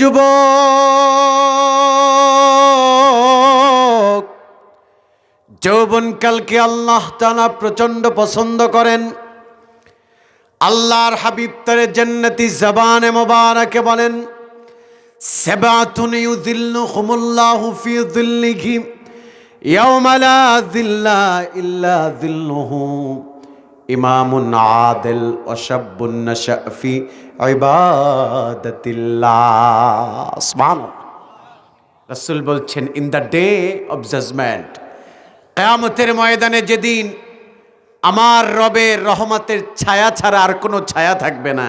যুবক, যৌবনকালকে আল্লাহ তাআলা প্রচন্ড পছন্দ করেন। আল্লাহর হাবিব তার জান্নাতি জবানে মোবারকে বলেন, সাবাতুন ইউযিল্লুহুমুল্লাহু ফি যিল্লিহি ইয়াওমা লা যিল্লা ইল্লা যিল্লুহু, ইমামুন আদিল ওয়া শাববুন নাশা ফি ইবাদাতিল্লাহ। সুবহানাল্লাহ। রাসূল বলছেন, in the day of judgement, কিয়ামতের ময়দানে যেদিন আমার রবের রহমতের ছায়া ছাড়া আর কোনো ছায়া থাকবে না,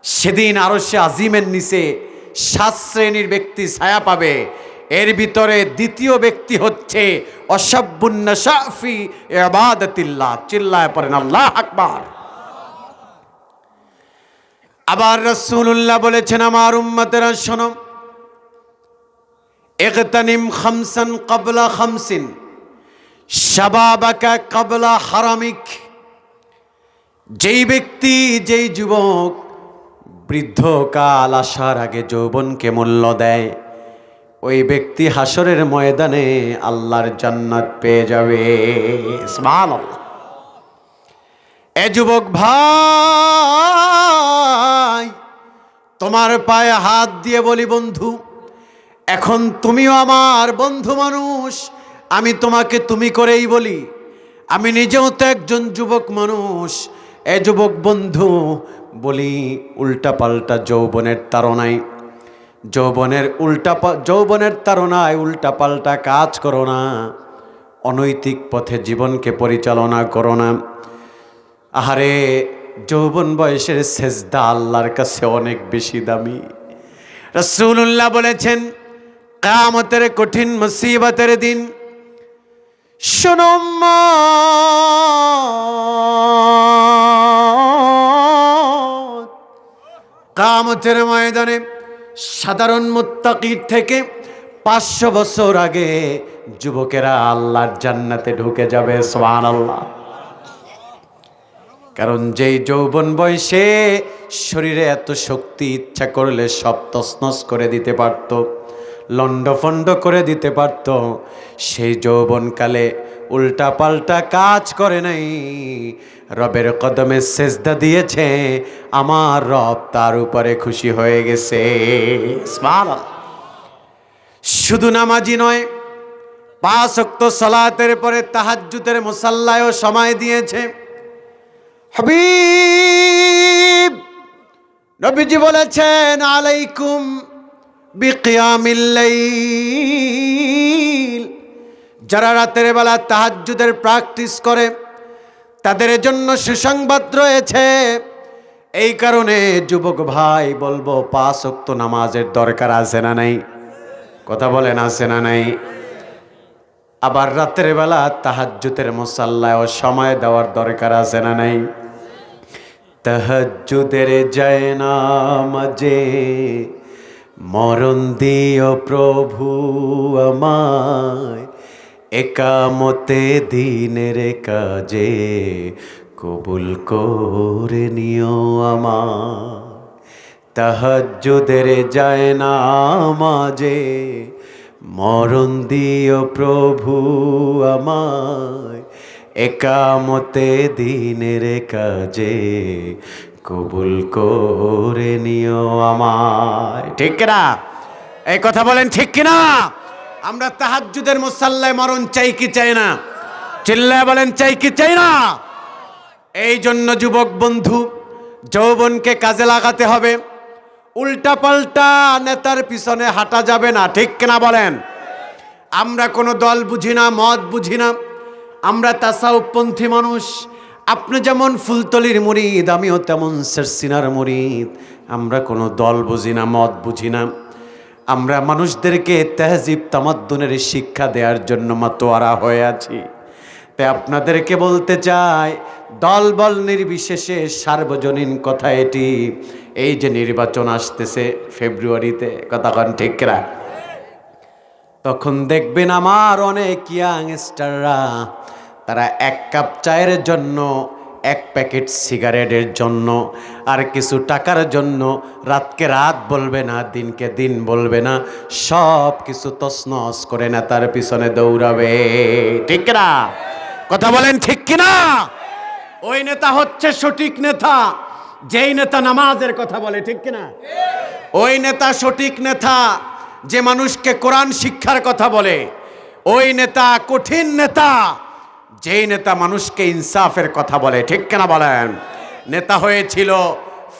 সেদিন আরশে আজিমের নিচে 7 শ্রেণীর ব্যক্তি ছায়া পাবে। এর ভিতরে দ্বিতীয় ব্যক্তি হচ্ছে ওয়াশাবুন নাশা ফি ইবাদাতিল্লাহ। চিল্লায় পড়েন আল্লাহু আকবার। আবার রাসূলুল্লাহ বলেছেন, আমার উম্মতেরা শোনো, ইগতানিম খামসান ক্বাবলা খামসিন শাবাবাকা ক্বাবলা হারামিক। যেই ব্যক্তি, যেই যুবক বৃদ্ধকাল আসার আগে যৌবনকে মূল্য দেয়, ওই ব্যক্তি হাসরের ময়দানে আল্লাহর জান্নাত পেয়ে যাবে। সুবহানাল্লাহ। এ যুবক ভাই, তোমার পায়ে হাত দিয়ে বলি, বন্ধু, এখন তুমিও আমার বন্ধু মানুষ, আমি তোমাকে তুমি করেই বলি। আমি নিজেও তো একজন যুবক মানুষ। এ যুবক বন্ধু বলি, উল্টাপাল্টা যৌবনের তাড়নায়, যৌবনের তাড়নায় উল্টাপাল্টা কাজ করো না, অনৈতিক পথে জীবনকে পরিচালনা করো না। আহারে, যৌবন বয়সের সেজদা আল্লাহর কাছে অনেক বেশি দামি। রাসূলুল্লাহ বলেছেন, কিয়ামতের কঠিন মুসিবতের দিন, শোনো কিয়ামতের ময়দানে সাধারণ মুত্তাকির থেকে 500 বছর আগে যুবকেরা আল্লাহর জান্নাতে ঢুকে যাবে। সুবহানাল্লাহ। কারণ যেই যৌবন বয়সে শরীরে এত শক্তি, ইচ্ছা করলে সব তছনছ করে দিতে পারত, লন্ডফন্ড করে দিতে পারত, সেই যৌবনকালে উল্টা পাল্টা কাজ করে নাই, রবের কদমে সেজদা দিয়েছে, আমার রব তার উপরে খুশি হয়ে গেছে। সুবহানাল্লাহ। শুধু নামাজি নয়, 5 ওয়াক্ত সালাতের পরে তাহাজ্জুদের মুসাল্লায়ও সময় দিয়েছে। হাবিব নবীজি বলেছেন, আলাইকুম বিকিয়ামিল লাইল। যারা রাতের বেলা তাহাজ্জুদের প্র্যাকটিস করে, তাদের জন্য সুসংবাদ রয়েছে। এই কারণে যুবক ভাই বলবো, 5 ওয়াক্ত নামাজের দরকার আছে না নাই? কথা বলেন, আছে না নাই? আবার রাতের বেলা তাহাজ্জুদের মুসাল্লায়ও সময় দেওয়ার দরকার আছে না নাই? তাহাজ্জুদের জায়নামাজে মরণ দিও প্রভু আমায়, একামতে দিনের কাজে কবুল করে নিও আমায়। তাহাজ্জুদের জায়নামাজে মরণ দিও প্রভু আমায়, একামতে দিনের কাজে কবুল করে নিও আমায়। ঠিক কিনা? এই কথা বলেন, ঠিক কিনা? আমরা তাহাজ্জুদের মুসাল্লায় মরণ চাই কি চাই না? চিল্লায় বলেন, চাই কি চাই না? এই জন্য যুবক বন্ধু, যৌবনকে কাজে লাগাতে হবে। উল্টা পাল্টা নেতার পিছনে হাঁটা যাবে না। ঠিক কিনা বলেন? আমরা কোনো দল বুঝি না, মত বুঝি না, আমরা তাসাউফপন্থী মানুষ। আপনি যেমন ফুলতলির মুরিদ, আমিও তেমন সেরসিনার মুরিদ। আমরা কোনো দল বুঝি না, মত বুঝি না। আমরা মানুষদেরকে তেহজিব তামাদ্দুনের শিক্ষা দেওয়ার জন্য মাতোয়ারা হয়ে আছি। তাই আপনাদেরকে বলতে চাই, দল বল নির্বিশেষে সার্বজনীন কথা এটি। এই যে নির্বাচন আসতেছে ফেব্রুয়ারিতে, কথা কন ঠিক না? তখন দেখবেন আমার অনেক ইয়াংস্টাররা, তারা 1 কাপ চায়ের জন্য এক প্যাকেট সিগারেটের জন্য আর কিছু টাকার জন্য রাতকে রাত বলবে না, দিনকে দিন বলবে না, সব কিছু তছনছ করে নেতার পিছনে দৌড়াবে। ঠিক না? কথা বলেন ঠিক কিনা? ওই নেতা হচ্ছে সঠিক নেতা, যেই নেতা নামাজের কথা বলে। ঠিক কিনা? ওই নেতা সঠিক নেতা যে মানুষকে কোরআন শিক্ষার কথা বলে। ওই নেতা কঠিন নেতা, যেই নেতা মানুষকে ইনসাফের কথা বলে। ঠিক কিনা বলেন? নেতা হয়েছিল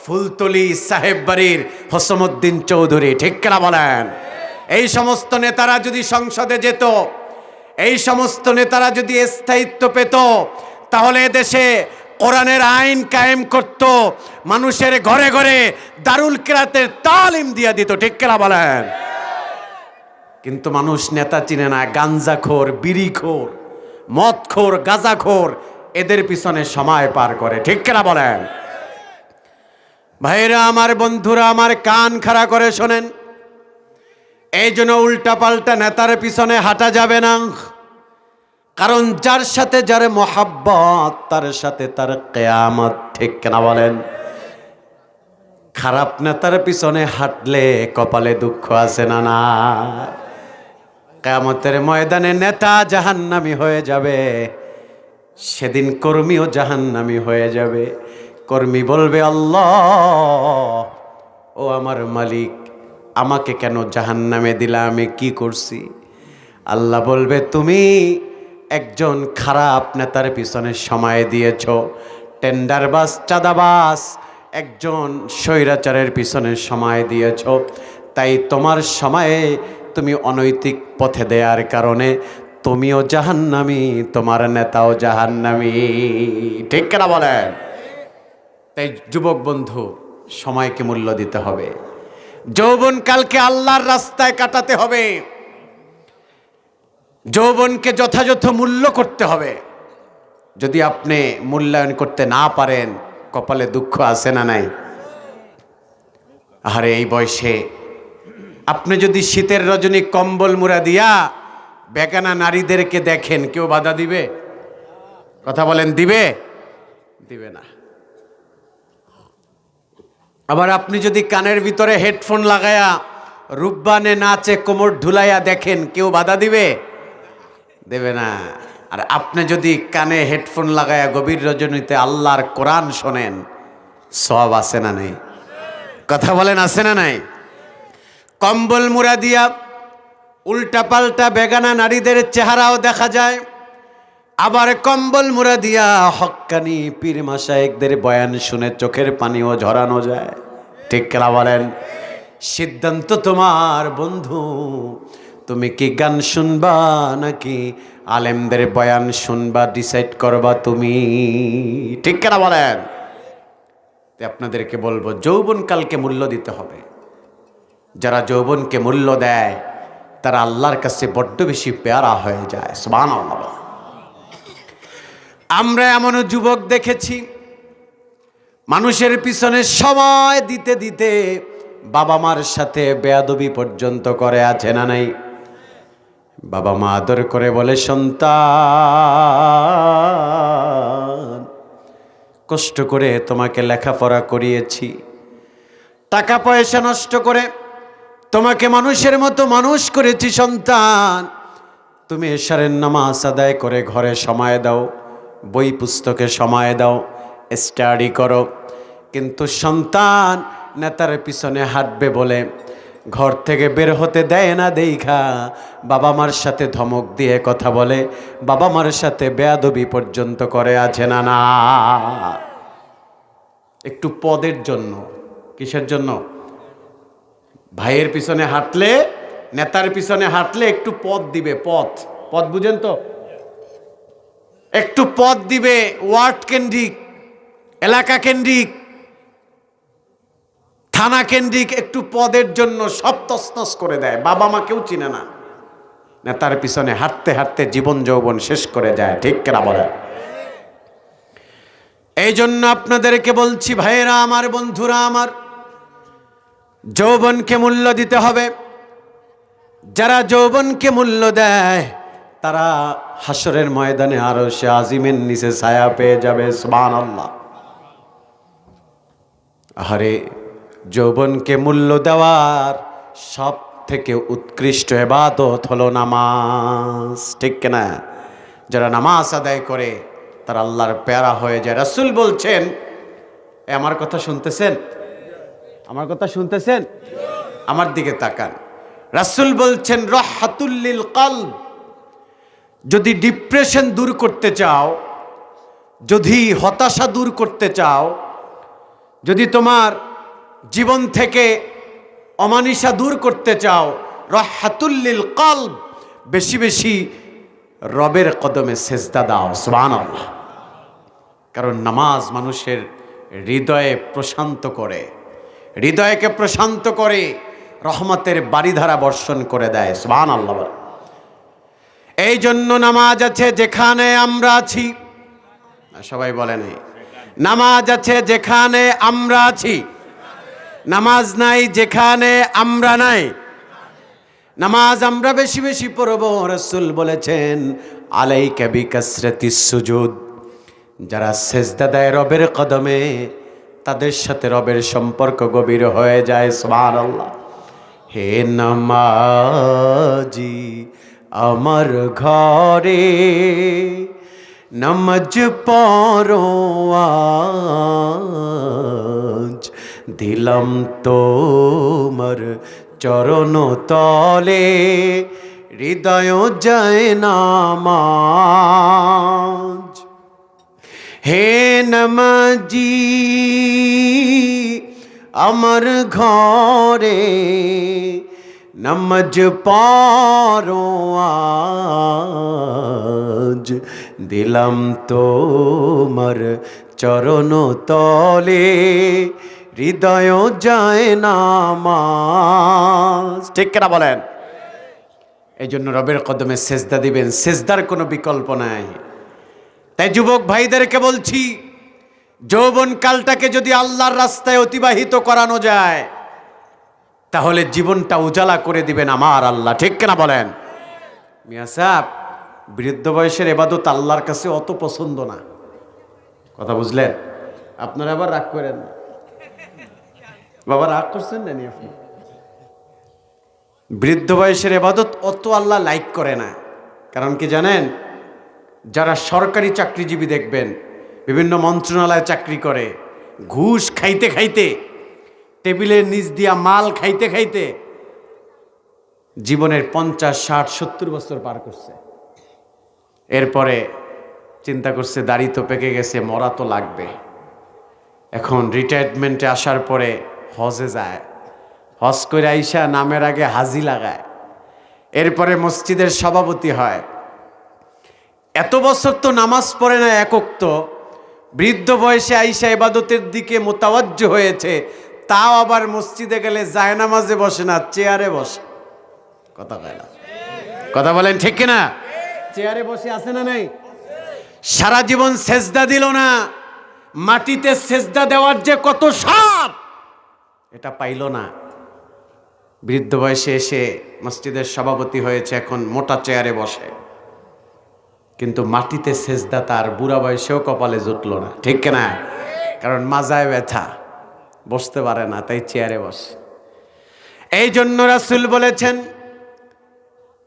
ফুলতলি সাহেব বাড়ির হোসমউদ্দিন চৌধুরী। ঠিক কিনা বলেন? এই সমস্ত নেতারা যদি সংসদে যেত, এই সমস্ত নেতারা যদি স্থায়িত্ব পেত, তাহলে দেশে কোরআনের আইন কায়েম করত, মানুষের ঘরে ঘরে দারুল কিরাতের তালিম দিয়ে দিত। ঠিক কিনা বলেন? কিন্তু মানুষ নেতা চিনে না, গাঞ্জাখোর, বিড়িখোর, মদখোর, গাঁজাখোর, এদের পিছনে সময় পার করে। ঠিক কিনা বলেন? ভাইরা আমার, বন্ধুরা আমার, কান খাড়া করে শোনেন। এই জন্য উল্টাপাল্টা নেতার পিছনে হাঁটা যাবে না। কারণ যার সাথে যার মোহাব্বত, তার সাথে তার কিয়ামত। ঠিক কিনা বলেন? খারাপ নেতার পিছনে হাঁটলে কপালে দুঃখ আছে না? না, কিয়ামতের ময়দানে নেতা জাহান্নামী হয়ে যাবে, সেদিন কর্মীও জাহান্নামী হয়ে যাবে। কর্মী বলবে, আল্লাহ, ও আমার মালিক, আমাকে কেন জাহান্নামে দিলা? আমি কি করছি? আল্লাহ বলবে, তুমি একজন খারাপ নেতার পিছনে সময় দিয়েছ, টেন্ডারবাজ, চাঁদাবাজ, একজন স্বৈরাচারের পিছনে সময় দিয়েছ। তাই তোমার সময়ে তুমি অনৈতিক পথে দেওয়ার কারণে তুমিও জাহান্নামী, তোমার নেতাও জাহান্নামী। ঠিক কিনা বলেন? তাই যুবক বন্ধু, সময়কে মূল্য দিতে হবে। যৌবনকালকে আল্লাহর রাস্তায় কাটাতে হবে। যৌবনকে যথাযথ মূল্য করতে হবে। যদি আপনি মূল্যায়ন করতে না পারেন, কপালে দুঃখ আছে না নাই? আরে এই বয়সে আপনি যদি শীতের রজনী কম্বল মুড়া দিয়া বেগানা নারীদেরকে দেখেন, কেউ বাধা দিবে? কথা বলেন, দিবে? দিবে না। আবার আপনি যদি কানের ভিতরে হেডফোন লাগায়া রূপবানে নাচে কোমর ঢুলাইয়া দেখেন, কেউ বাধা দিবে? দেবে না। আর আপনি যদি কানে হেডফোন লাগায়া গভীর রজনীতে আল্লাহর কোরআন শোনেন, সওয়াব আছে না নাই? কথা বলেন, আছে না নাই? কম্বল মুড়া দিয়া উল্টাপাল্টা বেগানা নারীদের চেহারাও দেখা যায়। আবার কম্বল মুড়া দিয়া হক্কানি পীর মাশায়েখদের বয়ান শুনে চোখের পানিও ঝরানো যায়। ঠিক কিনা বলেন? সিদ্ধান্ত তোমার বন্ধু, তুমি কি গান শুনবা নাকি আলেমদের বয়ান শুনবা, ডিসাইড করবা তুমি। ঠিক কিনা বলেন? আপনাদেরকে বলবো, যৌবনকালকে মূল্য দিতে হবে। যারা যৌবনকে মূল্য দেয়, তারা আল্লাহর কাছে বড্ড বেশি পেয়ারা হয়ে যায়। সুবহানাল্লাহ। আমরা এমনও যুবক দেখেছি, মানুষের পিছনে সময় দিতে দিতে বাবা মার সাথে বেয়াদবি পর্যন্ত করে। আছে না নাই? বাবা মা আদর করে বলে, সন্তান, কষ্ট করে তোমাকে লেখাপড়া করিয়েছি, টাকা পয়সা নষ্ট করে তোমাকে মানুষের মতো মানুষ করেছি। সন্তান, তুমি এশারের নামাজ আদায় করে ঘরে সময় দাও, বই পুস্তকে সময় দাও, স্টাডি করো। কিন্তু সন্তান নেতার পিছনে হাঁটবে বলে ঘর থেকে বের হতে দেয় না দেইখা বাবা মার সাথে ধমক দিয়ে কথা বলে, বাবা মার সাথে বেয়াদবি পর্যন্ত করে। আছে না? না, একটু পদের জন্য। কিসের জন্য? ভাইয়ের পিছনে হাঁটলে, নেতার পিছনে হাঁটলে একটু পদ দিবে। পথ, পদ বুঝেন তো? একটু পদ দিবে, ওয়ার্ড কেন্দ্রিক, এলাকা কেন্দ্রিক, থানা কেন্দ্রিক, একটু পদের জন্য সব তছনছ করে দেয়। বাবা মা কেউ চিনে না। নেতার পিছনে হাঁটতে হাঁটতে জীবন যৌবন শেষ করে যায়। ঠিক কিনা বলে? এই জন্য আপনাদেরকে বলছি, ভাইয়েরা আমার, বন্ধুরা আমার, যৌবনকে মূল্য দিতে হবে। যারা যৌবনকে মূল্য দেয়, তারা হাসরের ময়দানে আরশে আজিমের নিচে ছায়া পেয়ে যাবে। সুবহানাল্লাহ। আরে যৌবনকে মূল্য দেওয়ার সব থেকে উৎকৃষ্ট ইবাদত হলো নামাজ, ঠিক কিনা? যারা নামাজ আদায় করে তারা আল্লাহর প্যারা হয়ে যায়। রাসূল বলছেন, আমার কথা শুনতেছেন? আমার কথা শুনতেছেন? আমার দিকে তাকান। রাসূল বলছেন, রাহহাতুল লিল কলব। যদি ডিপ্রেশন দূর করতে চাও, যদি হতাশা দূর করতে চাও, যদি তোমার জীবন থেকে অমানিসা দূর করতে চাও, রাহহাতুল লিল কলব, বেশি বেশি রবের কদমে সেজদা দাও। সুবহানাল্লাহ। কারণ নামাজ মানুষের হৃদয়ে প্রশান্ত করে, হৃদয়কে প্রশান্ত করে, রহমতের বারিধারা বর্ষণ করে দেয়। সুবহানাল্লাহ। এই জন্য নামাজ আছে যেখানে আমরা আছি। সবাই বলে নাই, নামাজ আছে যেখানে আমরা আছি, নামাজ নাই যেখানে আমরা নাই। নামাজ আমরা বেশি বেশি পড়ব। রাসূল বলেছেন, আলাইকা বিকাসরাতিস সুজুদ। যারা সেজদা দেয় রবের কদমে, তাদের সাথে রবের সম্পর্ক গভীর হয়ে যায়। সুবহানাল্লাহ। হে নামাজি আমার ঘরে নামাজ পড়ো আজ, দিলাম তোমার চরণ তলে হৃদয় যায় নামাজ। হে নামাজি আমার ঘরে নামাজ পড়ো আজ, দিলাম তোমার চরণ তলে হৃদয় যায় নামাজ। ঠিক কিনা বলেন? এই জন্য রবের কদমে সেজদা দিবেন, সেজদার কোনো বিকল্প নাই। তাই যুবক ভাইদেরকে বলছি, যৌবন কালটাকে যদি আল্লাহর রাস্তায় অতিবাহিত করানো যায়, তাহলে জীবনটা উজালা করে দিবেন আমার আল্লাহ। ঠিক কিনা বলেন? মিয়া সাহেব, বৃদ্ধ বয়সের ইবাদত আল্লাহর কাছে অত পছন্দ না। কথা বুঝলেন? আপনারা আবার রাগ করেন না। বাবা রাগ করছেন না? আপনি বৃদ্ধ বয়সের ইবাদত অত আল্লাহ লাইক করে না। কারণ কি জানেন? যারা সরকারি চাকরিজীবী দেখবেন, বিভিন্ন মন্ত্রণালয়ে চাকরি করে, ঘুষ খাইতে খাইতে, টেবিলের নিচ দিয়া মাল খাইতে খাইতে জীবনের 50, 60, 70 বছর পার করছে। এরপরে চিন্তা করছে দাড়ি তো পেকে গেছে, মরা তো লাগবে। এখন রিটায়ারমেন্টে আসার পরে হজে যায়, হজ করে আইসা নামের আগে হাজি লাগায়, এরপরে মসজিদের সভাপতি হয়। এত বছর তো নামাজ পড়ে না এক ওয়াক্ত, বৃদ্ধ বয়সে আইসা ইবাদতের দিকে মোতাওয়াজ্জো হয়েছে, তাও আবার মসজিদে গেলে জায়নামাজে বসে না, চেয়ারে বসে। কথা কয় না? কথা বলেন ঠিক কিনা? চেয়ারে বসে আছে না নাই? সারা জীবন সেজদা দিল না, মাটিতে সেজদা দেওয়ার যে কত স্বাদ এটা পাইল না। বৃদ্ধ বয়সে এসে মসজিদের সভাপতি হয়েছে, এখন মোটা চেয়ারে বসে, কিন্তু মাটিতে সেজদা তার বুড়া বয়সেও কপালে জুটল না। ঠিক কিনা? কারণ মাজায় ব্যথা, বসতে পারে না, তাই চেয়ারে বসে। এই জন্য রাসূল বলেছেন,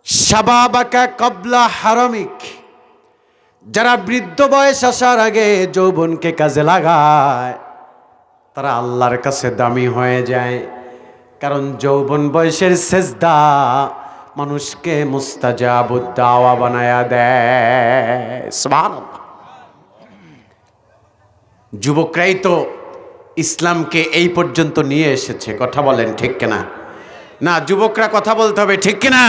শাবাবাকা কবলা হারামিক। যারা বৃদ্ধ বয়স আসার আগে যৌবনকে কাজে লাগায়, তারা আল্লাহর কাছে দামি হয়ে যায়। কারণ যৌবন বয়সের সেজদা মানুষকে মুস্তাজাবুদ দাওয়া বানায়া দেয়। সুবহানাল্লাহ। যুবকরাই তো ইসলামকে এই পর্যন্ত নিয়ে এসেছে। কথা বলেন ঠিক কিনা? না, যুবকরা কথা বলতে হবে, ঠিক কিনা?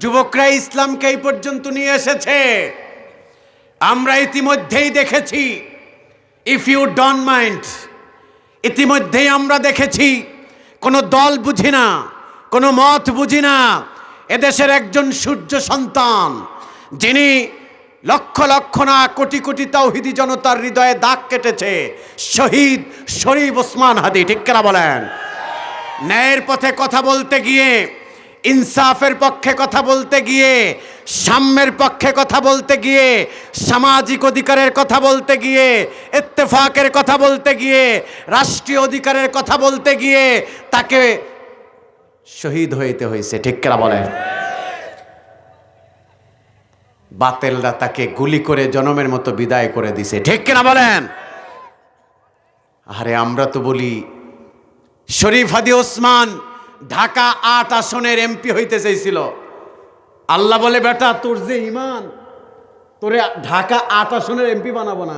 যুবকরা ইসলামকে এই পর্যন্ত নিয়ে এসেছে। আমরা ইতিমধ্যেই দেখেছি, ইফ ইউ ডোন্ট মাইন্ড, ইতিমধ্যেই আমরা দেখেছি কোনো দল বুঝি না, কোনো মত বুঝি না, এদেশের একজন সূর্য সন্তান, যিনি লক্ষ লক্ষ না কোটি কোটি তাওহীদি জনতার হৃদয়ে দাগ কেটেছে, শহীদ শরীফ ওসমান হাদি। ঠিক কিনা বলেন? ন্যায়ের পথে কথা বলতে গিয়ে, ইনসাফের পক্ষে কথা বলতে গিয়ে সাম্যের পক্ষে কথা বলতে গিয়ে, সামাজিক অধিকারের কথা বলতে গিয়ে, ইত্তেফাকের কথা বলতে গিয়ে, রাষ্ট্রীয় অধিকারের কথা বলতে গিয়ে তাকে শহীদ হইতে হয়েছে। ঠিক কিনা বলেন? বাতেলরা তাকে গুলি করে জনমের মতো বিদায় করে দিছে। ঠিক কিনা বলেন? আরে আমরা তো বলি শরীফ হাদি ওসমান ঢাকা ৮ আসনের এমপি হইতে চাইছিল। আল্লাহ বলে, বেটা তোর যে ঈমান, তোরে ঢাকা ৮ আসনের এমপি বানাবো না,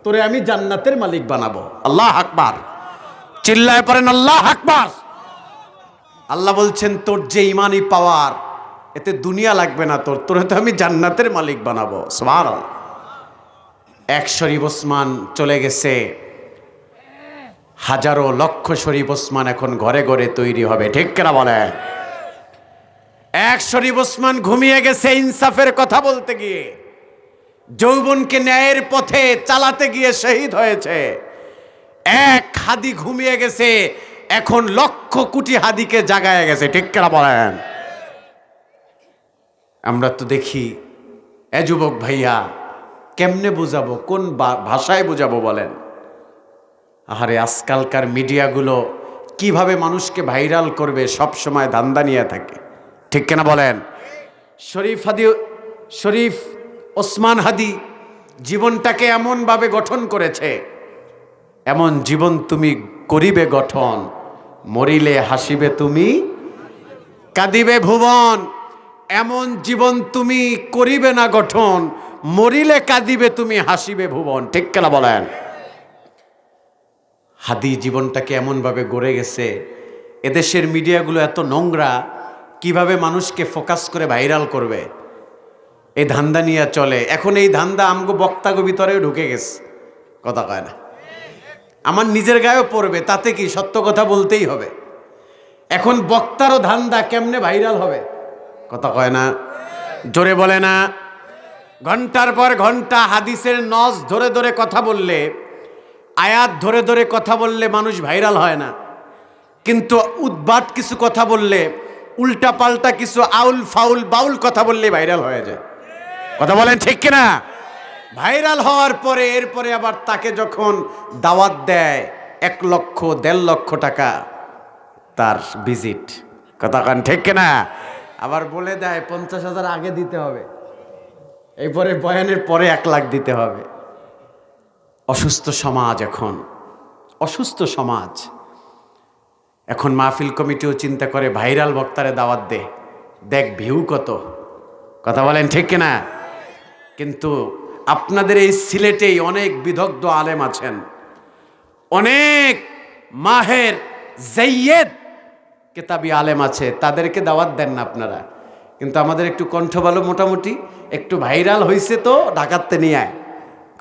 তোরে আমি জান্নাতের মালিক বানাবো। আল্লাহ আকবার, চিল্লায় পড়েন আল্লাহ আকবার। আল্লাহ বলছেন, তোর যে ঈমানি পাওয়ার, এতে দুনিয়া লাগবে না তোর, তোরে তো আমি জান্নাতের মালিক বানাবো। সুবহানাল্লাহ। এক শরীফ ওসমান চলে গেছে, হাজারো লক্ষ শরীফ ওসমান এখন ঘরে ঘরে তৈরি হবে। ঠিক কিনা বলে? এক শরীফ ওসমান ঘুমিয়ে গেছে ইনসাফের কথা বলতে গিয়ে, যৌবনকে ন্যায়ের পথে চালাতে গিয়ে শহীদ হয়েছে। এক হাদি ঘুমিয়ে গেছে, এখন লক্ষ কোটি হাদিকে জাগায় গেছে। ঠিক কিনা বলেন? আমরা তো দেখি, এ যুবক ভাইয়া কেমনে বুঝাবো, কোন ভাষায় বুঝাবো বলেন? আরে আজকালকার মিডিয়াগুলো কিভাবে মানুষকে ভাইরাল করবে সব সময় ধান্দা নিয়ে থাকে। ঠিক কিনা বলেন? শরীফ ওসমান হাদি জীবনটাকে এমনভাবে গঠন করেছে, এমন জীবন তুমি করিবে গঠন, মরিলে হাসিবে তুমি, কাঁদিবে ভুবন। এমন জীবন তুমি করিবে না গঠন, মরিলে কাঁদিবে তুমি, হাসিবে ভুবন। ঠিক কিনা বলেন? হাদি জীবনটাকে এমনভাবে গড়ে গেছে। এদেশের মিডিয়াগুলো এত নোংরা, কিভাবে মানুষকে ফোকাস করে ভাইরাল করবে এই ধান্দা নিয়ে চলে। এখন এই ধান্দা আমগো বক্তাগো ভিতরেও ঢুকে গেছে। কথা কয় না? আমার নিজের গায়েও পড়বে, তাতে কি, সত্য কথা বলতেই হবে। এখন বক্তারও ধান্দা কেমনে ভাইরাল হবে। কথা কয় না? জোরে বলে না? ঘন্টার পর ঘন্টা হাদিসের নস ধরে ধরে কথা বললে, আয়াত ধরে ধরে কথা বললে মানুষ ভাইরাল হয় না, কিন্তু উদ্বাট কিছু কথা বললে, উল্টা পাল্টা কিছু আউল ফাউল বাউল কথা বললে ভাইরাল হয়ে যায়। কথা বলেন ঠিক কিনা? ভাইরাল হওয়ার পরে এরপরে আবার তাকে যখন দাওয়াত দেয় 1 লক্ষ 1.5 লক্ষ টাকা তার ভিজিট। কথা কান ঠিক কিনা? আবার বলে দেয় 50,000 আগে দিতে হবে, এরপরে বয়ানের পরে 1 লাখ দিতে হবে। অসুস্থ সমাজ, এখন অসুস্থ সমাজ। এখন মাহফিল কমিটিও চিন্তা করে ভাইরাল বক্তারে দাওয়াত দে, দেখ ভিউ কত। কথা বলেন ঠিক কিনা? কিন্তু আপনাদের এই সিলেটেই অনেক বিদগ্ধ আলেম আছেন, অনেক মাহের জাইয়েদ কিতাবি আলেম আছে, তাদেরকে দাওয়াত দেন না আপনারা। কিন্তু আমাদের একটু কণ্ঠ ভালো, মোটামুটি একটু ভাইরাল হয়েছে তো ঢাকাতে নিয়ে আয়।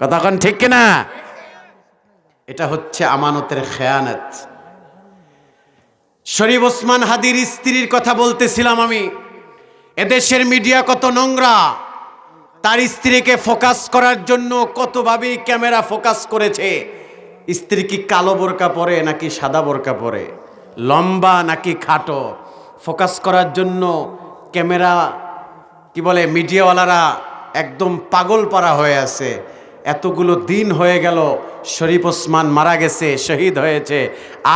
কথা কন ঠিক কিনা? এটা হচ্ছে আমানতের খেয়ানত। শরীফ ওসমান হাদির স্ত্রীর কথা বলতেছিলাম আমি। এদেশের মিডিয়া কত নোংরা, তার স্ত্রীকে ফোকাস করার জন্য কতভাবেই ক্যামেরা ফোকাস করেছে। স্ত্রী কি কালো বোরকা পরে নাকি সাদা বোরকা পরে, লম্বা নাকি খাটো, ফোকাস করার জন্য ক্যামেরা কি বলে মিডিয়াওয়ালারা একদম পাগল পারা হয়ে আছে। এতগুলো দিন হয়ে গেল, শরীফ ওসমান মারা গেছে, শহীদ হয়েছে,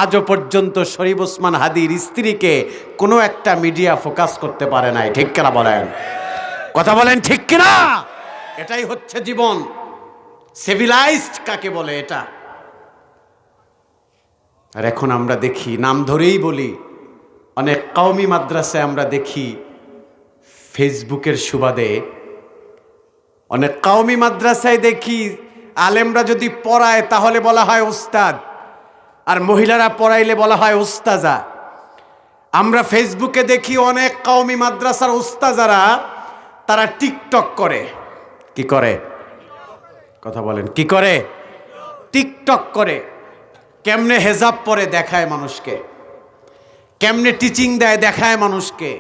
আজও পর্যন্ত শরীফ ওসমান হাদির স্ত্রীকে কোনো একটা মিডিয়া ফোকাস করতে পারে নাই। ঠিক কিনা বলেন? কথা বলেন ঠিক কিনা? এটাই হচ্ছে জীবন। সিভিলাইজড কাকে বলে এটা। আর এখন আমরা দেখি, নাম ধরেই বলি, অনেক কওমি মাদ্রাসায় আমরা দেখি ফেসবুকের সুবাদে, অনেক কওমি মাদ্রাসায় দেখি আলেমরা যদি পড়ায় তাহলে বলা হয় উস্তাদ, আর মহিলারা পড়াইলে বলা হয় উস্তাজা। আমরা ফেসবুকে দেখি অনেক কওমি মাদ্রাসার উস্তাজারা তারা টিকটক করে। কি করে? কথা বলেন, কি করে? টিকটক করে। কেমনে হেজাব পরে দেখায় মানুষকে, কেমনে টিচিং দেয় দেখায় মানুষকে,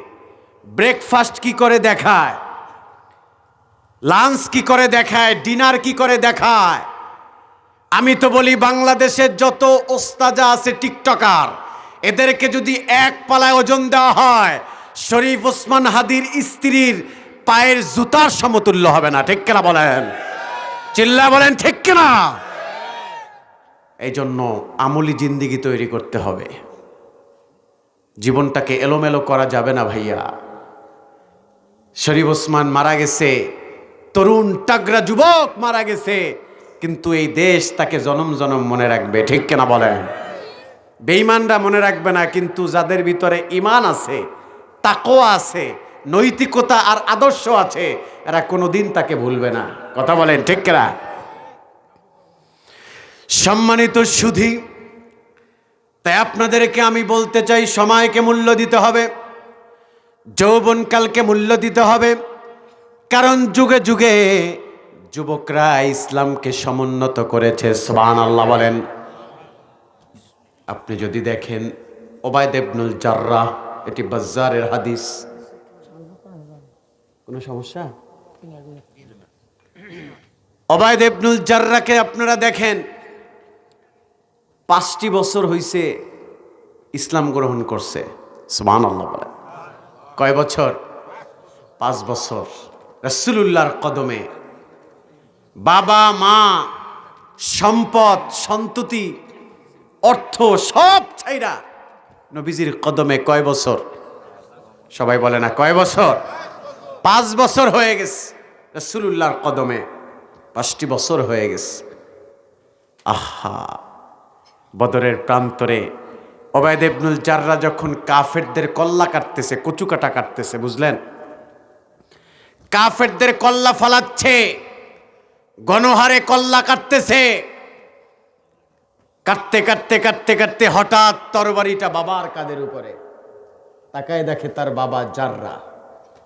ব্রেকফাস্ট কি করে দেখায়, লাঞ্চ কি করে দেখায়, ডিনার কি করে দেখায়। আমি তো বলি বাংলাদেশের যত ওস্তাজা আছে টিকটকার, এদেরকে যদি এক পালায় ওজন দেওয়া হয়, শরীফ ওসমান হাদির স্ত্রীর পায়ের জুতার সমতুল্য হবে না। ঠিক কিনা বলেন? চিল্লা বলেন ঠিক কিনা? এই জন্য আমলি জিন্দিগি তৈরি করতে হবে। জীবনটাকে এলোমেলো করা যাবে না ভাইয়া। শরীফ ওসমান মারা গেছে, তরুণ টাগরা যুবক মারা গেছে, কিন্তু এই দেশ তাকে জনম জনম মনে রাখবে। ঠিক কিনা বলেন? বেঈমানরা মনে রাখবে না, কিন্তু যাদের ভিতরে ঈমান আছে, তাকওয়া আছে, নৈতিকতা আর আদর্শ আছে, এরা কোনোদিন তাকে ভুলবে না। কথা বলেন ঠিক কিনা? সম্মানিত সুধী, তাই আপনাদেরকে আমি বলতে চাই, সময়কে মূল্য দিতে হবে, যৌবনকালকে মূল্য দিতে হবে। কারণ যুগে যুগে যুবকরা ইসলামকে সমুন্নত করেছে। সুবহানাল্লাহ বলেন। আপনি যদি দেখেন ওবায়দ ইবনুল জাররাহ, এটি বাজ্জারের হাদিস। কোনো সমস্যা? ওবায়দ ইবনুল জাররাহকে আপনারা দেখেন, 5টি বছর হইছে ইসলাম গ্রহণ করছে। সুবহানাল্লাহ বলেন। কয় বছর? 5 বছর। রাসূলুল্লাহর কদমে বাবা মা, সম্পদ, সন্ততি, অর্থ সব ছাইরা নবীজির কদমে কয় বছর? সবাই বলে না কয় বছর? 5 বছর হয়ে গেছে রাসূলুল্লাহর কদমে। 5টি বছর হয়ে গেছে। আহা, বদরের প্রান্তরে ওবায়দ ইবনুল জাররাহ যখন কাফেরদের কল্লা কাটতেছে, কচু কাটা কাটতেছে, বুঝলেন? কাফেরদের কল্লা ফালাচ্ছে, গণহারে কল্লা কাটতেছে। কাটতে কাটতে কাটতে কাটতে হঠাৎ তরবারিটা বাবার কাঁধের উপরে। তাকায় দেখে তার বাবা জাররাহ।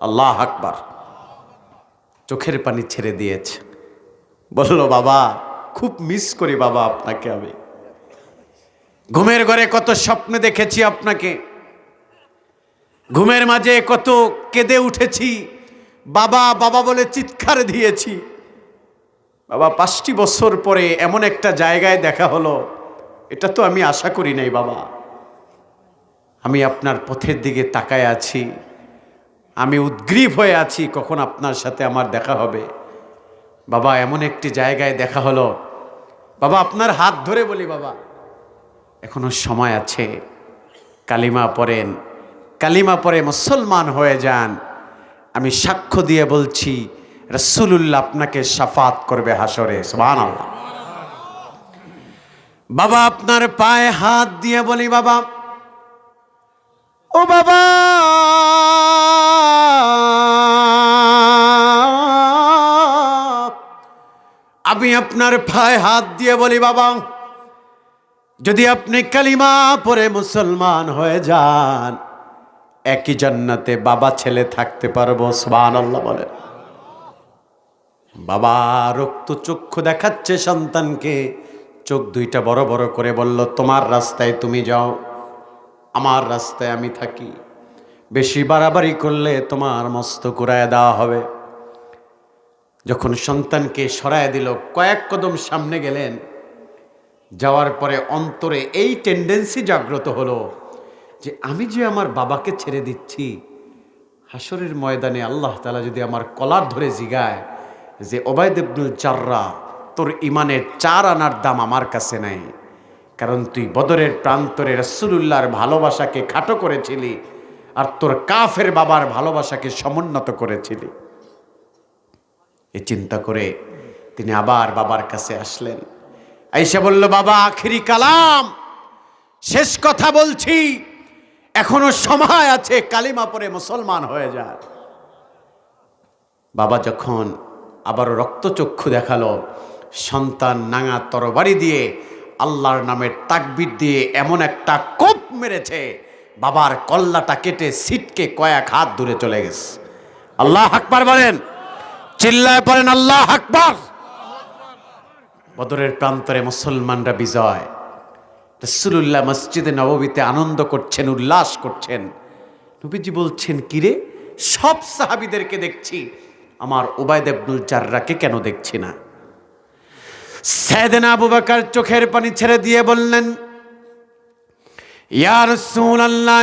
আল্লাহ আকবার। চোখের পানি ছেড়ে দিয়েছে। বলল, বাবা, খুব মিস করি বাবা আপনাকে। আমি ঘুমের ঘরে কত স্বপ্ন দেখেছি আপনাকে, ঘুমের মাঝে কত কেঁদে উঠেছি, বাবা বাবা বলে চিৎকার দিয়েছি। বাবা, 5টি বছর পরে এমন একটা জায়গায় দেখা হলো, এটা তো আমি আশা করি নাই বাবা। আমি আপনার পথের দিকে তাকায় আছি, আমি উদ্গ্রীব হয়ে আছি কখন আপনার সাথে আমার দেখা হবে। বাবা, এমন একটি জায়গায় দেখা হলো, বাবা আপনার হাত ধরে বলি, বাবা এখনো সময় আছে, কালিমা পড়েন, কালিমা পড়ে মুসলমান হয়ে যান। আমি সাক্ষ্য দিয়ে বলছি, রাসূলুল্লাহ আপনাকে শাফাত করবে হাসরে। সুবহানাল্লাহ। বাবা আপনার পায়ে হাত দিয়ে বলি, বাবা, ও বাবা, আমি আপনার পায়ে হাত দিয়ে বলি, বাবা, যদি আপনি কালিমা পড়ে মুসলমান হয়ে যান, একই জান্নাতে বাবা ছেলে থাকতে পারবো। সুবহানাল্লাহ বলেন। বাবা রক্ত চক্ষু দেখাচ্ছে সন্তানকে, চোখ দুইটা বড় বড় করে বলল, তোমার রাস্তায় তুমি যাও, আমার রাস্তায় আমি থাকি। বেশি বাড়াবাড়ি করলে তোমার মস্তক উড়ায় দেওয়া হবে। যখন সন্তানকে সরায় দিল, কয়েক কদম সামনে গেলেন, যাওয়ার পরে অন্তরে এই টেন্ডেন্সি জাগ্রত হলো যে আমি যে আমার বাবাকে ছেড়ে দিচ্ছি, হাসরের ময়দানে আল্লাহ তাআলা যদি আমার কলার ধরে জিগায় যে ওবায়দ ইবনুল জাররাহ, তোর ইমানের 4 আনার দাম আমার কাছে নাই, কারণ তুই বদরের প্রান্তরে রাসূলুল্লাহর ভালোবাসাকে খাটো করেছিলি আর তোর কাফের বাবার ভালোবাসাকে সমুন্নত করেছিলি। এই চিন্তা করে তিনি আবার বাবার কাছে আসলেন। আয়েশা বলল, বাবা আখিরি কালাম, শেষ কথা বলছি, এখনো সময় আছে, কালিমা পড়ে মুসলমান হয়ে যায়। বাবা যখন আবার রক্তচক্ষু দেখালো, সন্তান নাঙা তরবারি দিয়ে আল্লাহর নামের তাকবীর দিয়ে এমন একটা কোপ মেরেছে, বাবার কল্লাটা কেটে ছিটকে কয়েক হাত দূরে চলে গেছে। আল্লাহ আকবার বলেন, চিল্লায় পড়েন আল্লাহ আকবার। বদরের প্রান্তরে মুসলমানরা বিজয়। রাসূলুল্লাহ মসজিদে নববীতে আনন্দ করছেন, উল্লাস করছেন। নবীজি বলছেন, কিরে, সব সাহাবীদেরকে দেখছি, আমার ওবায়দ ইবনুল জাররাহকে কেন দেখছি না? সাইয়েদনা আবু বকর চোখের পানি ছেড়ে দিয়ে বললেন, ইয়া রাসূলুল্লাহ,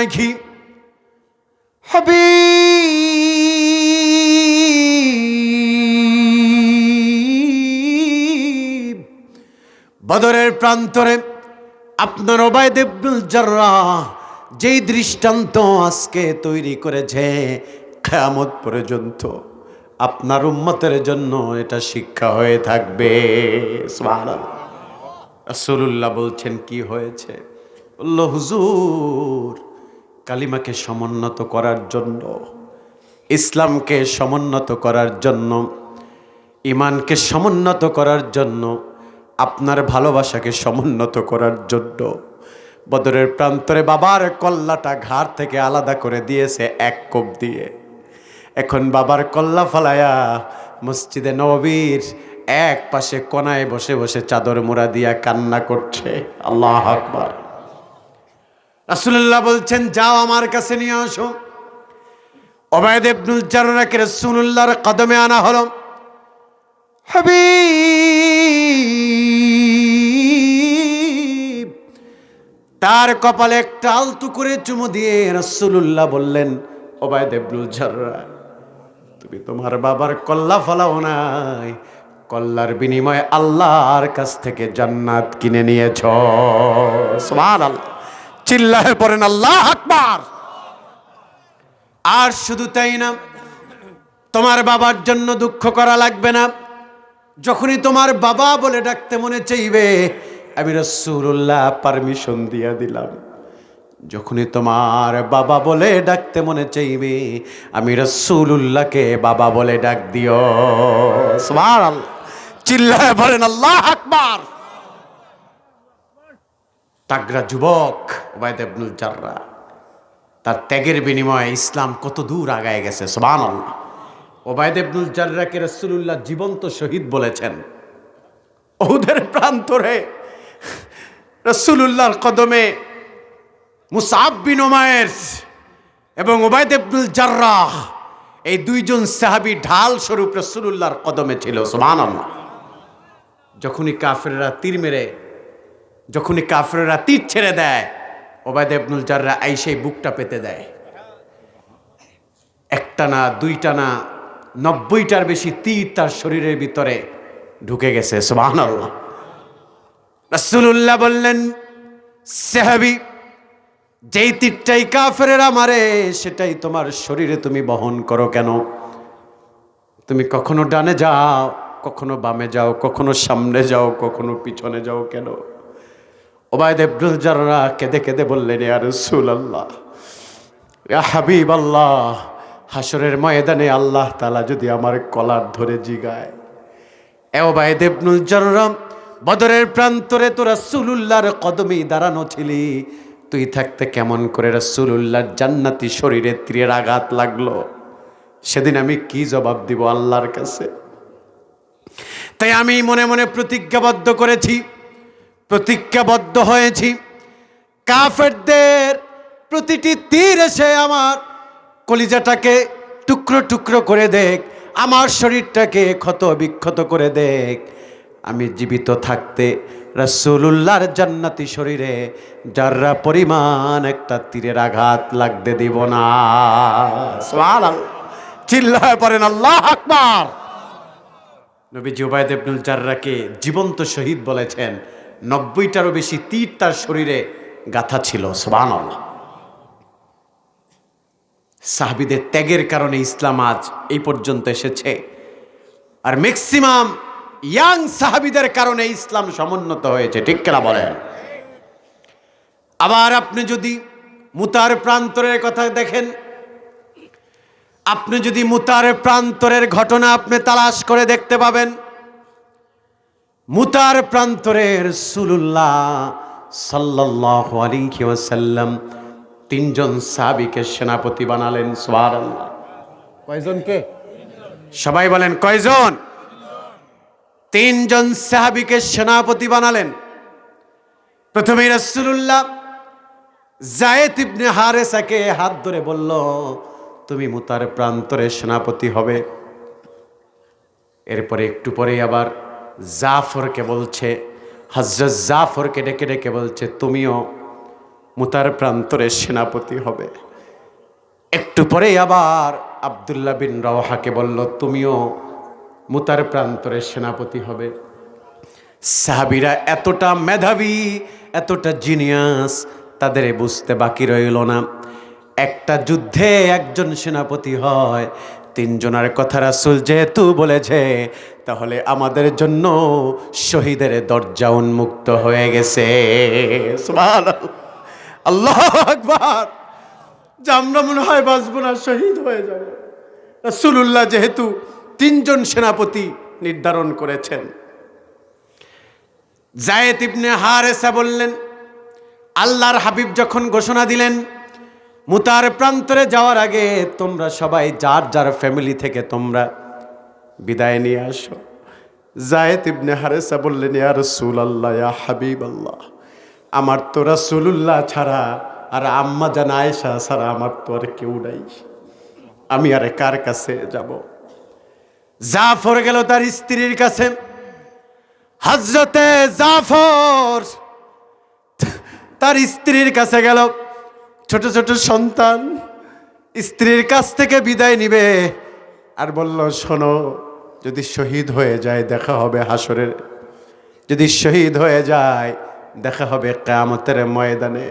হাবিব বদরের প্রান্তরে আপনার উবাইদ ইবনুল জাররাহ যেই দৃষ্টান্ত আজকে তৈরি করেছে, কিয়ামত পর্যন্ত আপনার উম্মতের জন্য এটা শিক্ষা হয়ে থাকবে। সুবহানাল্লাহ। রাসূলুল্লাহ বলছেন কি হয়েছে? বলল, হুজুর, কালিমাকে সমুন্নত করার জন্য, ইসলামকে সমুন্নত করার জন্য, ঈমানকে সমুন্নত করার জন্য, আপনার ভালোবাসাকে সমুন্নত করার জন্য বদরের প্রান্তরে বাবার কল্লাটা ঘাড় থেকে আলাদা করে দিয়েছে এক কোপ দিয়ে। এখন বাবার কল্লা ফালায়া মসজিদে নববীর এক পাশে কোনায় বসে বসে চাদর মোড়া দিয়া কান্না করছে। আল্লাহু আকবার। রাসূলুল্লাহ বলছেন, যাও আমার কাছে নিয়ে আসো। উবাইদ ইবনুল জাররাহকে রাসূলুল্লাহর কদমে আনা হলো। হাবিব তার কপালে একটা আলতু করে চুমু দিয়ে রাসূলুল্লাহ বললেন, উবাইদ ইবনুল জাররাহ, তুমি তোমার বাবার কল্লা ফলাও নাই, কল্লার বিনিময়ে আল্লাহর কাছ থেকে জান্নাত কিনে নিয়েছ। সুবহানাল্লাহ। চিল্লায়ে পড়েন আল্লাহু আকবার। আর শুধু তাই না, তোমার বাবার জন্য দুঃখ করা লাগবে না। যখনই তোমার বাবা বলে ডাকতে মনে চাইবে, আমি রাসূলুল্লাহ পারমিশন দিয়ে দিলাম। যখনই তোমার বাবা বলে ডাকতে মনে চাইবে, আমি রাসূলুল্লাহকে বাবা বলে ডাক দিও। সুবহানাল্লাহ। চিল্লায়ে বলেন আল্লাহু আকবার। তাগড়া যুবক উবাইদ ইবনুল জাররাহ, তার ত্যাগের বিনিময়ে ইসলাম কত দূর আগায় গেছে। সুবহানাল্লাহ। উবাইদ ইবনুল জাররাহকে রাসূলুল্লাহ জীবন্ত শহীদ বলেছেন। উহুদের প্রান্তরে রাসূলুল্লাহর কদমে মুসআব বিন উমাইর এবং উবাইদ ইবনুল জাররাহ, এই দুইজন সাহাবী ঢাল স্বরূপ রাসূলুল্লাহর কদমে ছিল। সুবহানাল্লাহ। যখনই কাফেররা তীর ছেড়ে দেয়, উবাইদ ইবনুল জাররাহ আইসেই বুকটা পেতে দেয়। একটা না, দুইটা না, 90টার বেশি তীর তার শরীরের ভিতরে ঢুকে গেছে। সুবহানাল্লাহ। রাসূলুল্লাহ বললেন, সাহাবী, যেই তীরটাই কাফেরেরা মারে সেটাই তোমার শরীরে তুমি বহন করো কেন? তুমি কখনো ডানে যাও, কখনো বামে যাও, কখনো সামনে যাও, কখনো পিছনে যাও কেন? উবাইদ ইবনুল জাররাহ কেঁদে কেঁদে বললেন, ইয়া রাসূলুল্লাহ, ইয়া হাবিবাল্লাহ, হাসরের ময়দানে আল্লাহ তাআলা যদি আমার কলার ধরে জিগায়, এ উবাইদ ইবনুল জাররাহ, বদরের প্রান্তরে তো রাসূলুল্লাহর কদমে দাঁড়ানো ছিলি, তুই থাকতে কেমন করে রাসূলুল্লাহর জান্নাতি শরীরে তীরের আঘাত লাগলো? সেদিন আমি কি জবাব দিব আল্লাহর কাছে? তাই আমি মনে মনে প্রতিজ্ঞাবদ্ধ হয়েছি, কাফেরদের প্রতিটি তীর এসে আমার কলিজাটাকে টুকরো টুকরো করে দেখ, আমার শরীরটাকে ক্ষত বিক্ষত করে দেখ, আমি জীবিত থাকতে রাসূলুল্লাহর জান্নাতি শরীরে যারা পরিমাণ একটা তীরের আঘাত লাগতে দিব না। সুবহানাল্লাহ। চিল্লায়ে পড়েন আল্লাহু আকবার। নবীজি উবাইদ ইবনুল জাররাহকে জীবন্ত শহীদ বলেছেন। 90টারও বেশি তীর তার শরীরে গাঁথা ছিল। সুবহানাল্লাহ। সাহাবীদের ত্যাগের কারণে ইসলাম আজ এই পর্যন্ত এসেছে। আর ম্যাক্সিমাম ইয়াং সাহাবীদের কারণে ইসলাম সমুন্নত হয়েছে। ঠিক কিনা বলেন? আবার আপনি যদি মুতার প্রান্তরের কথা দেখেন, আপনি যদি মুতার প্রান্তরের ঘটনা আপনি তালাশ করে দেখতে পাবেন। মুতার প্রান্তরে রাসূলুল্লাহ সাল্লাল্লাহু আলাইহি ওয়াসাল্লাম 3 জন সাহাবীকে সেনাপতি বানালেন। সুবহানাল্লাহ। কয়জনকে? সবাই বলেন কয়জন? 3 জন সাহাবীকে সেনাপতি বানালেন। প্রথমে রাসূলুল্লাহ যায়েদ ইবনে হারেসাকে হাত ধরে বলল, তুমি মুতার প্রান্তরে সেনাপতি হবে। এরপরে একটু পরে আবার জাফরকে বলছে, হযরত জাফরকে ডেকে ডেকে বলছে, তুমিও মুতার প্রান্তরে সেনাপতি হবে। একটু পরে আবার আব্দুল্লাহ বিন রওয়াহাকে বলল, তুমিও মুতার প্রান্তরে সেনাপতি হবে। সাহাবীরা এতটা মেধাবী, এতটা জিনিয়াস, তাদের বুঝতে বাকি রইল না। একটা যুদ্ধে একজন সেনাপতি হয়, তিনজনের কথা রাসূল যেহেতু বলেছে, তাহলে আমাদের জন্য শহীদের দরজা উন্মুক্ত হয়ে গেছে। সুবহানাল্লাহ, আল্লাহু আকবার। যে আমরা মনে হয় বাঁচব না, শহীদ হয়ে যাব। রাসূলুল্লাহ যেহেতু তিনজন সেনাপতি নির্ধারণ করেছেন, যায়েদ ইবনে হারেসা বললেন, আল্লাহর হাবিব যখন ঘোষণা দিলেন মুতার প্রান্তরে যাওয়ার আগে তোমরা সবাই যার যার ফ্যামিলি থেকে তোমরা বিদায় নিয়ে আসো। যায়েদ ইবনে হারেসা বললেন, ইয়া রাসূলুল্লাহ, ইয়া হাবিবাল্লাহ, আমার তো রাসূলুল্লাহ ছাড়া আর আম্মা জান আয়েশা ছাড়া আমার তো আর কেউ নাই, আমি আর কার কাছে যাব? জাফর গেল তার স্ত্রীর কাছে। হযরতে জাফর তার স্ত্রীর কাছে গেল, ছোট ছোট সন্তান, স্ত্রীর কাছ থেকে বিদায় নিবে আর বলল, শোনো, যদি শহীদ হয়ে যায় দেখা হবে হাসরের, যদি শহীদ হয়ে যায় দেখা হবে কিয়ামতের ময়দানে।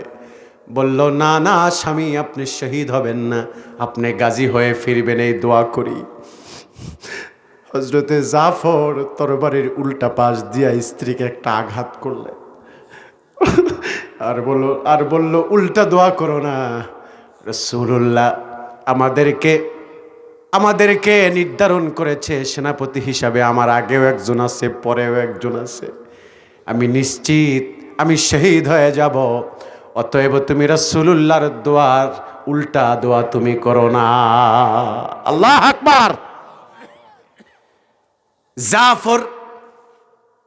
বলল, না না স্বামী, আপনি শহীদ হবেন না, আপনি গাজী হয়ে ফিরবেন, এই দোয়া করি। হযরতে জাফর তরবারির উল্টা পাশ দিয়া স্ত্রীকে একটা আঘাত করলেন আর বলল উল্টা দোয়া করো না। রাসূলুল্লাহ আমাদেরকে নির্ধারণ করেছে সেনাপতি হিসাবে, আমার আগেও একজন আছে, পরেও একজন আছে, আমি নিশ্চিত আমি শহীদ হয়ে যাব, অতএব তুমি রাসূলুল্লাহর দোয়ার উল্টা দোয়া তুমি করো না। আল্লাহু আকবার। জাফর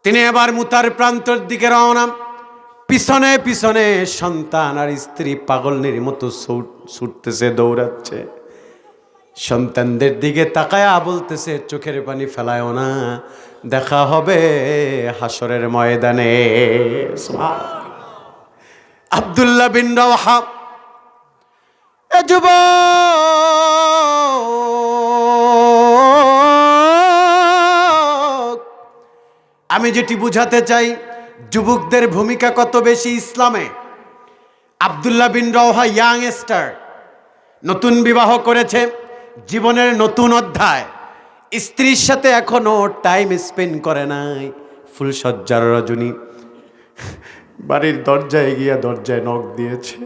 তিনি এবার মুতার প্রান্তর দিকে রওনা, পিছনে পিছনে সন্তান আর স্ত্রী পাগলনির মতো ছুটতেছে, দৌড়াচ্ছে। সন্তানদের দিকে তাকায়া বলতেছে, চোখের পানি ফেলায়ও না, দেখা হবে হাসরের ময়দানে। আব্দুল্লাহ বিন রাওহা, এ যুবক, আমি যেটি বুঝাতে চাই, যুবকদের ভূমিকা কত বেশি ইসলামে। আব্দুল্লাহ বিন রাওহা ইয়াংস্টার, নতুন বিবাহ করেছে, জীবনের নতুন অধ্যায়, স্ত্রীর সাথে এখনো টাইম স্পেন্ড করে নাই, ফুলসজ্জার রজনী। বাড়ির দরজায় গিয়া দরজায় নক দিয়েছে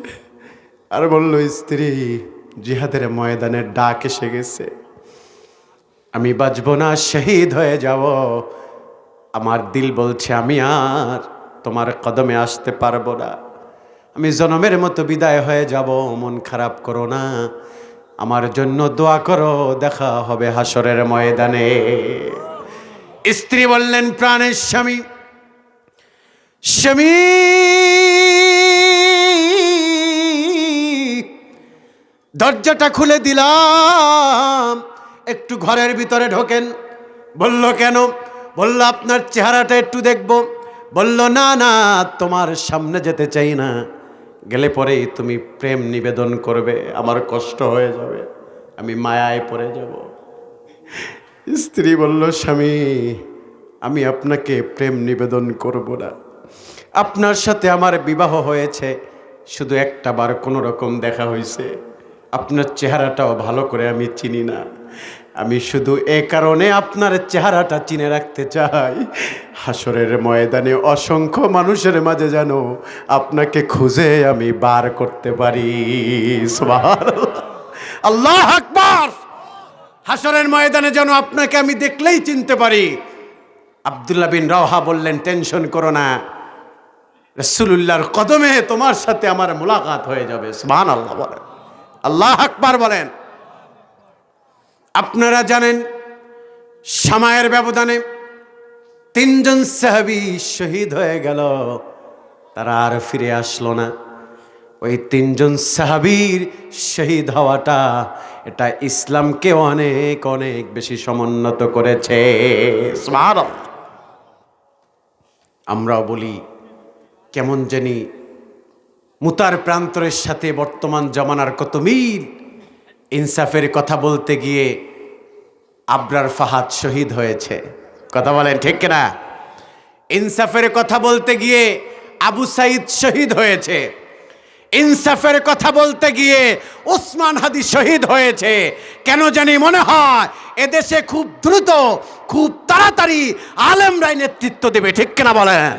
আর বলল, স্ত্রী, জিহাদের ময়দানের ডাক এসে গেছে, আমি বাঁচব না, শহীদ হয়ে যাব। আমার দিল বলছে আমি আর তোমার কদমে আসতে পারবো না, আমি জনমের মতো বিদায় হয়ে যাব, মন খারাপ করো না, আমার জন্য দোয়া করো, দেখা হবে হাসরের ময়দানে। স্ত্রী বললেন, প্রাণের স্বামী, স্বামী, দরজাটা খুলে দিলাম, একটু ঘরের ভিতরে ঢোকেন। বলল, কেন? বলল, আপনার চেহারাটা একটু দেখব। বলল, না না, তোমার সামনে যেতে চাই না, গেলে পরেই তুমি প্রেম নিবেদন করবে, আমার কষ্ট হয়ে যাবে, আমি মায়ায় পড়ে যাব। স্ত্রী বলল, স্বামী, আমি আপনাকে প্রেম নিবেদন করব না, আপনার সাথে আমার বিবাহ হয়েছে, শুধু একটা বার কোনো রকম দেখা হয়েছে, আপনার চেহারাটাও ভালো করে আমি চিনি না, আমি শুধু এ কারণে আপনার চেহারাটা চিনে রাখতে চাই, হাসরের ময়দানে অসংখ্য মানুষের মাঝে যেন আপনাকে খুঁজে আমি বার করতে পারি। সুবহানাল্লাহ, আল্লাহু আকবার। হাসরের ময়দানে যেন আপনাকে আমি দেখলেই চিনতে পারি। আব্দুল্লাহ বিন রাওহা বললেন, টেনশন করো না, রাসূলুল্লাহর কদমে তোমার সাথে আমার মুলাকাত হয়ে যাবে। সুবহানাল্লাহ বলেন, আল্লাহু আকবার বলেন। আপনারা জানেন, সময়ের ব্যবধানে তিনজন সাহাবী শহীদ হয়ে গেল, তারা আর ফিরে আসলো না। ওই তিনজন সাহাবীর শহীদ হওয়াটা, এটা ইসলামকে অনেক অনেক বেশি সমুন্নত করেছে। সুবহানাল্লাহ। আমরাও বলি, কেমন জানি মুতার প্রান্তরের সাথে বর্তমান জমানার কত মিল। ইনসাফের কথা বলতে গিয়ে আবরার ফাহাদ শহীদ হয়েছে, কথা বলেন ঠিক কিনা? ইনসাফের কথা বলতে গিয়ে আবু সাইদ শহীদ হয়েছে, ইনসাফের কথা বলতে গিয়ে ওসমান হাদি শহীদ হয়েছে। কেন জানি মনে হয় এদেশে খুব দ্রুত, খুব তাড়াতাড়ি আলেমরাই নেতৃত্ব দেবে, ঠিক কিনা বলেন?